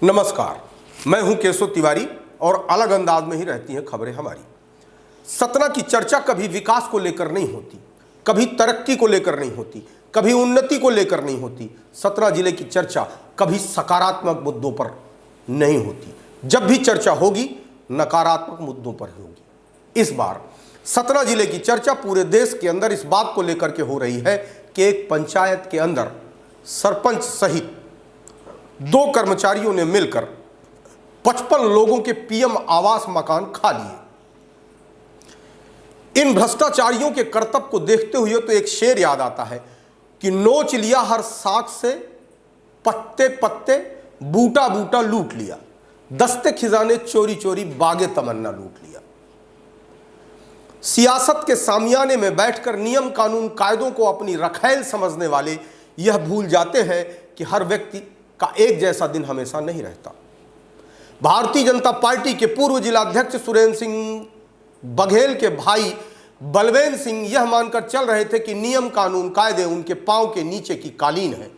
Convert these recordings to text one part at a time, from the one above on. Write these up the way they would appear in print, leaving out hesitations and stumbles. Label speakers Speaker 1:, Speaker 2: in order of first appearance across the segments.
Speaker 1: नमस्कार, मैं हूं केशव तिवारी और अलग अंदाज में ही रहती हैं खबरें हमारी। सतना की चर्चा कभी विकास को लेकर नहीं होती, कभी तरक्की को लेकर नहीं होती, कभी उन्नति को लेकर नहीं होती। सतना जिले की चर्चा कभी सकारात्मक मुद्दों पर नहीं होती। जब भी चर्चा होगी नकारात्मक मुद्दों पर ही होगी। इस बार सतना जिले की चर्चा पूरे देश के अंदर इस बात को लेकर के हो रही है कि एक पंचायत के अंदर सरपंच सहित 2 कर्मचारियों ने मिलकर 55 लोगों के पीएम आवास मकान खा लिए। इन भ्रष्टाचारियों के करतब को देखते हुए तो एक शेर याद आता है कि नोच लिया हर साख से, पत्ते पत्ते बूटा बूटा लूट लिया, दस्ते खिजाने चोरी चोरी बागे तमन्ना लूट लिया। सियासत के सामियाने में बैठकर नियम कानून कायदों को अपनी रखैल समझने वाले यह भूल जाते हैं कि हर व्यक्ति का एक जैसा दिन हमेशा नहीं रहता। भारतीय जनता पार्टी के पूर्व जिलाध्यक्ष सुरेंद्र सिंह बघेल के भाई बलवेंद्र सिंह यह मानकर चल रहे थे कि नियम कानून कायदे उनके पांव के नीचे की कालीन है।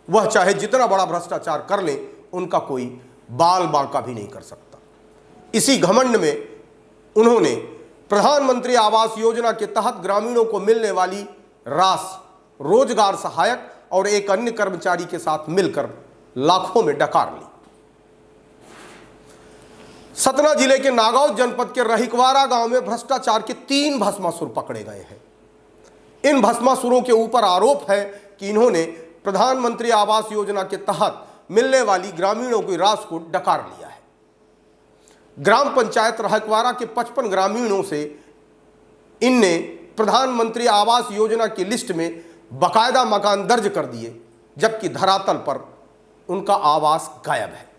Speaker 1: वह चाहे जितना बड़ा भ्रष्टाचार कर ले, उनका कोई बाल बांका भी नहीं कर सकता। इसी घमंड में उन्होंने प्रधानमंत्री आवास योजना के तहत ग्रामीणों को मिलने वाली राशि, रोजगार सहायक और एक अन्य कर्मचारी के साथ मिलकर लाखों में डकार ली। सतना जिले के नागौद जनपद के रहिकवारा गांव में भ्रष्टाचार के 3 भस्मासुर पकड़े गए हैं। इन भस्मासुरों के ऊपर आरोप है कि इन्होंने प्रधानमंत्री आवास योजना के तहत मिलने वाली ग्रामीणों की राशि को डकार लिया है। ग्राम पंचायत रहिकवारा के 55 ग्रामीणों से इनने प्रधानमंत्री आवास योजना की लिस्ट में बकायदा मकान दर्ज कर दिए, जबकि धरातल पर उनका आवास गायब है।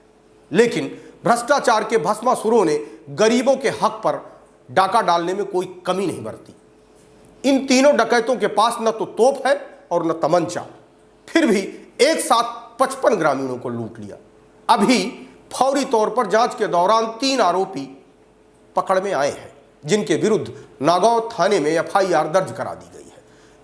Speaker 1: लेकिन भ्रष्टाचार के भस्मासुरों ने गरीबों के हक पर डाका डालने में कोई कमी नहीं बरती। इन तीनों डकैतों के पास न तो तोप है और न तमंचा, फिर भी एक साथ 55 ग्रामीणों को लूट लिया। अभी फौरी तौर पर जांच के दौरान 3 आरोपी पकड़ में आए हैं, जिनके विरुद्ध नागौद थाने में एफआईआर दर्ज करा दी गई है।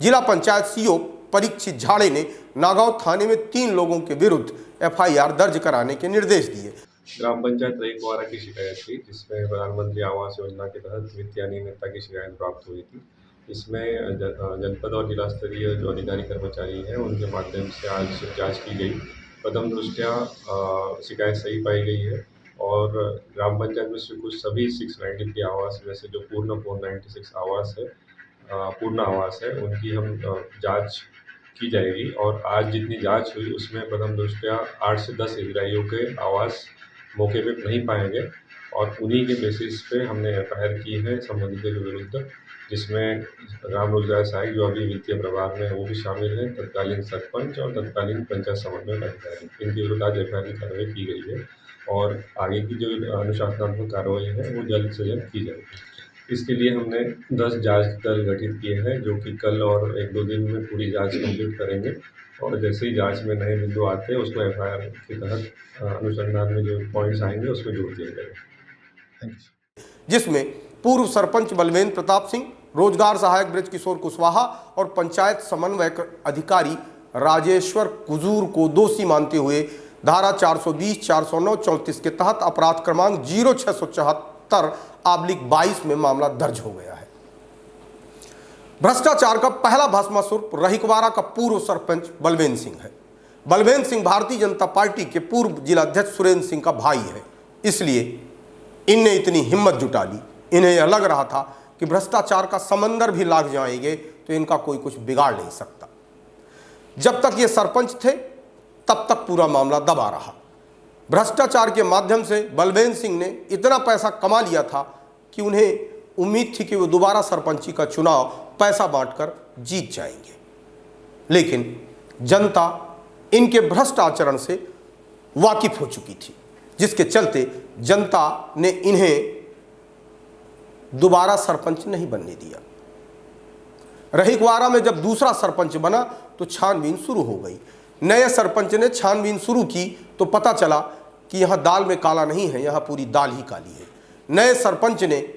Speaker 1: जिला पंचायत सीओ परीक्षित झाड़े ने नागौद थाने में 3 लोगों के विरुद्ध एफआईआर दर्ज कराने के निर्देश दिए।
Speaker 2: ग्राम पंचायत रहिकवारा की शिकायत थी, जिसमें प्रधानमंत्री आवास योजना के तहत वित्तीय अनियमितता की शिकायत प्राप्त हुई थी। इसमें जनपद और जिला स्तरीय जो अधिकारी कर्मचारी हैं उनके माध्यम से आज जांच की गई। प्रथम दृष्टया शिकायत सही पाई गई है और ग्राम पंचायत में स्वीकृत सभी 693 आवास में से जो पूर्ण 496 आवास है, पूर्ण आवास है, उनकी हम जांच की जाएगी। और आज जितनी जांच हुई उसमें प्रथम दृष्टया 8 से 10 हितग्राहियों के आवास मौके पे नहीं पाए गए और उन्हीं के बेसिस पे हमने एफआईआर की है संबंधित के विरुद्ध, जिसमें ग्राम रोजगार सहायक जो अभी वित्तीय प्रभार में वो भी शामिल है, तत्कालीन सरपंच और तत्कालीन पंचायत समन्वय अधिकारी, इनके विरुद्ध आज एफआईआर की कार्रवाई की गई है और आगे की जो अनुशासनात्मक कार्रवाई है वो जल्द से जल्द की जाएगी। इसके लिए हमने 10 जांच दल गठित किए हैं, जो कि कल और 1-2 दिन में पूरी जांच कंप्लीट करेंगे और जैसे ही जांच में नए बिंदु आते हैं उसको एफआईआर के तहत अनुसंधान में जो पॉइंट्स आएंगे उसको जोड़ दिया जाएगा।
Speaker 1: जिसमें पूर्व सरपंच बलवेंद्र प्रताप सिंह, रोजगार सहायक ब्रज किशोर कुशवाहा और पंचायत समन्वय अधिकारी राजेश्वर कुजूर को दोषी मानते हुए धारा 420, 409, 34 के तहत अपराध क्रमांक 0674/22 में मामला दर्ज हो गया है। भ्रष्टाचार का पहला भस्मासुर रहिकवारा का पूर्व सरपंच बलवेंद्र सिंह है। बलवेंद्र सिंह भारतीय जनता पार्टी के पूर्व जिलाध्यक्ष सुरेंद्र सिंह का भाई है, इसलिए इनने इतनी हिम्मत जुटा ली। इन्हें यह लग रहा था कि भ्रष्टाचार का समंदर भी लाग जाएंगे तो इनका कोई कुछ बिगाड़ नहीं सकता। जब तक ये सरपंच थे तब तक पूरा मामला दबा रहा। भ्रष्टाचार के माध्यम से बलवेंद्र सिंह ने इतना पैसा कमा लिया था कि उन्हें उम्मीद थी कि वो दोबारा सरपंची का चुनाव पैसा बांटकर जीत जाएंगे। लेकिन जनता इनके भ्रष्ट आचरण से वाकिफ हो चुकी थी, जिसके चलते जनता ने इन्हें दोबारा सरपंच नहीं बनने दिया। रहिकवारा में जब दूसरा सरपंच बना तो छानबीन शुरू हो गई। नए सरपंच ने छानबीन शुरू की तो पता चला कि यहाँ दाल में काला नहीं है, यहाँ पूरी दाल ही काली है। नए सरपंच ने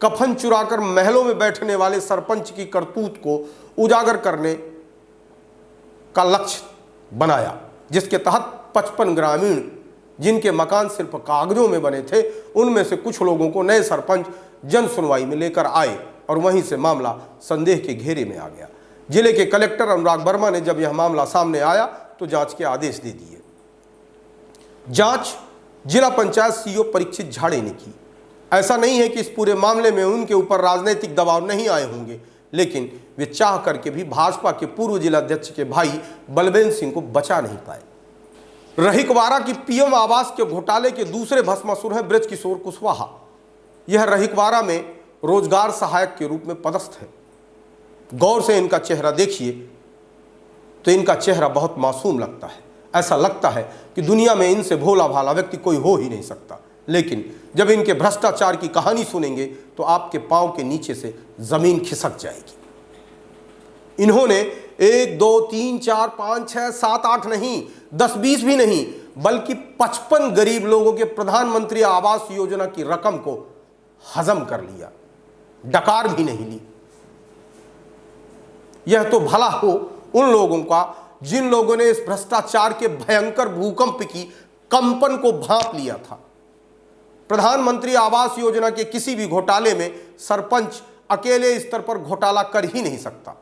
Speaker 1: कफन चुराकर महलों में बैठने वाले सरपंच की करतूत को उजागर करने का लक्ष्य बनाया, जिसके तहत 55 ग्रामीण जिनके मकान सिर्फ कागजों में बने थे, उनमें से कुछ लोगों को नए सरपंच जन सुनवाई में लेकर आए और वहीं से मामला संदेह के घेरे में आ गया। जिले के कलेक्टर अनुराग वर्मा ने जब यह मामला सामने आया तो जांच के आदेश दे दिए। जांच जिला पंचायत सीईओ परीक्षित झाड़े ने की। ऐसा नहीं है कि इस पूरे मामले में उनके ऊपर राजनीतिक दबाव नहीं आए होंगे, लेकिन वे चाह करके भी भाजपा के पूर्व जिलाध्यक्ष के भाई बलवेंद्र सिंह को बचा नहीं पाए। रहिकवारा की पीएम आवास के घोटाले के दूसरे भस्मासुर हैं बृजकिशोर कुशवाहा। यह रहिकवारा में रोजगार सहायक के रूप में पदस्थ है। गौर से इनका चेहरा देखिए तो इनका चेहरा बहुत मासूम लगता है। ऐसा लगता है कि दुनिया में इनसे भोला भाला व्यक्ति कोई हो ही नहीं सकता। लेकिन जब इनके भ्रष्टाचार की कहानी सुनेंगे तो आपके पांव के नीचे से जमीन खिसक जाएगी। इन्होंने 1, 2, 3, 4, 5, 6, 7, 8 नहीं, 10, 20 भी नहीं, बल्कि 55 गरीब लोगों के प्रधानमंत्री आवास योजना की रकम को हजम कर लिया, डकार भी नहीं ली। यह तो भला हो उन लोगों का जिन लोगों ने इस भ्रष्टाचार के भयंकर भूकंप की कंपन को भांप लिया था। प्रधानमंत्री आवास योजना के किसी भी घोटाले में सरपंच अकेले स्तर पर घोटाला कर ही नहीं सकता।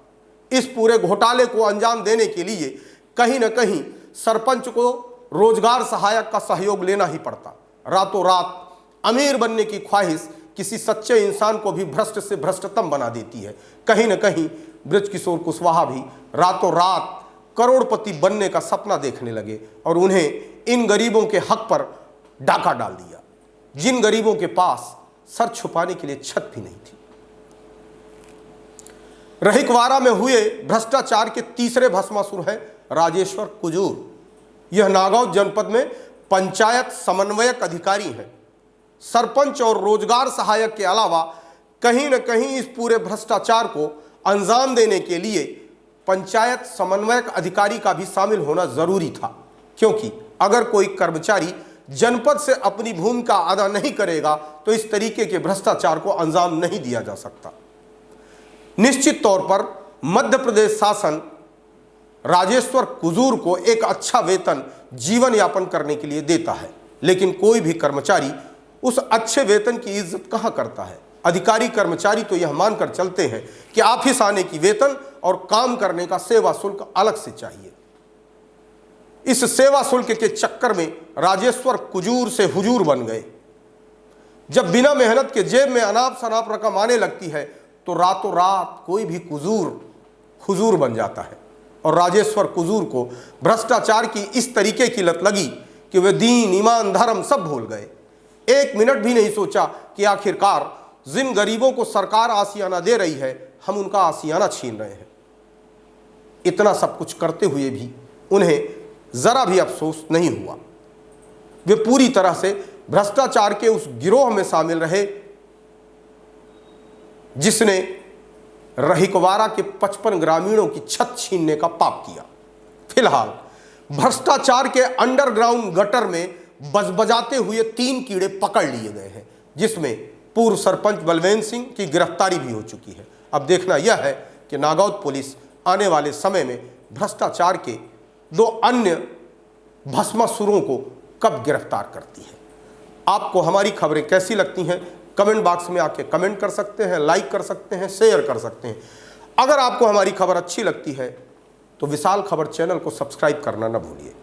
Speaker 1: इस पूरे घोटाले को अंजाम देने के लिए कहीं न कहीं सरपंच को रोजगार सहायक का सहयोग लेना ही पड़ता। रातों रात अमीर बनने की ख्वाहिश किसी सच्चे इंसान को भी भ्रष्ट से भ्रष्टतम बना देती है। कहीं न कहीं बृजकिशोर कुशवाहा भी रातों रात करोड़पति बनने का सपना देखने लगे और उन्हें इन गरीबों के हक पर डाका डाल दिया, जिन गरीबों के पास सर छुपाने के लिए छत भी नहीं थी। रहिकवारा में हुए भ्रष्टाचार के तीसरे भस्मासुर हैं राजेश्वर कुजूर। यह नागौद जनपद में पंचायत समन्वयक अधिकारी हैं। सरपंच और रोजगार सहायक के अलावा कहीं न कहीं इस पूरे भ्रष्टाचार को अंजाम देने के लिए पंचायत समन्वयक अधिकारी का भी शामिल होना जरूरी था, क्योंकि अगर कोई कर्मचारी जनपद से अपनी भूमिका अदा नहीं करेगा तो इस तरीके के भ्रष्टाचार को अंजाम नहीं दिया जा सकता। निश्चित तौर पर मध्य प्रदेश शासन राजेश्वर कुजूर को एक अच्छा वेतन जीवन यापन करने के लिए देता है, लेकिन कोई भी कर्मचारी उस अच्छे वेतन की इज्जत कहां करता है। अधिकारी कर्मचारी तो यह मानकर चलते हैं कि ऑफिस आने की वेतन और काम करने का सेवा शुल्क अलग से चाहिए। इस सेवा शुल्क के चक्कर में राजेश्वर कुजूर से हुजूर बन गए। जब बिना मेहनत के जेब में अनाप शनाप रकम आने लगती है तो रातों रात कोई भी कुजूर हुजूर बन जाता है। और राजेश्वर कुजूर को भ्रष्टाचार की इस तरीके की लत लगी कि वे दीन, ईमान, धर्म सब भूल गए। एक मिनट भी नहीं सोचा कि आखिरकार जिन गरीबों को सरकार आसियाना दे रही है हम उनका आसियाना छीन रहे हैं। इतना सब कुछ करते हुए भी उन्हें जरा भी अफसोस नहीं हुआ। वे पूरी तरह से भ्रष्टाचार के उस गिरोह में शामिल रहे जिसने रहिकवारा के 55 ग्रामीणों की छत छीनने का पाप किया। फिलहाल भ्रष्टाचार के अंडरग्राउंड गटर में बजबजाते हुए 3 कीड़े पकड़ लिए गए हैं, जिसमें पूर्व सरपंच बलवेंद्र सिंह की गिरफ्तारी भी हो चुकी है। अब देखना यह है कि नागौद पुलिस आने वाले समय में भ्रष्टाचार के 2 अन्य भस्मासुरों को कब गिरफ्तार करती है। आपको हमारी खबरें कैसी लगती हैं कमेंट बॉक्स में आके कमेंट कर सकते हैं, लाइक कर सकते हैं, शेयर कर सकते हैं। अगर आपको हमारी खबर अच्छी लगती है तो विशाल खबर चैनल को सब्सक्राइब करना न भूलिए।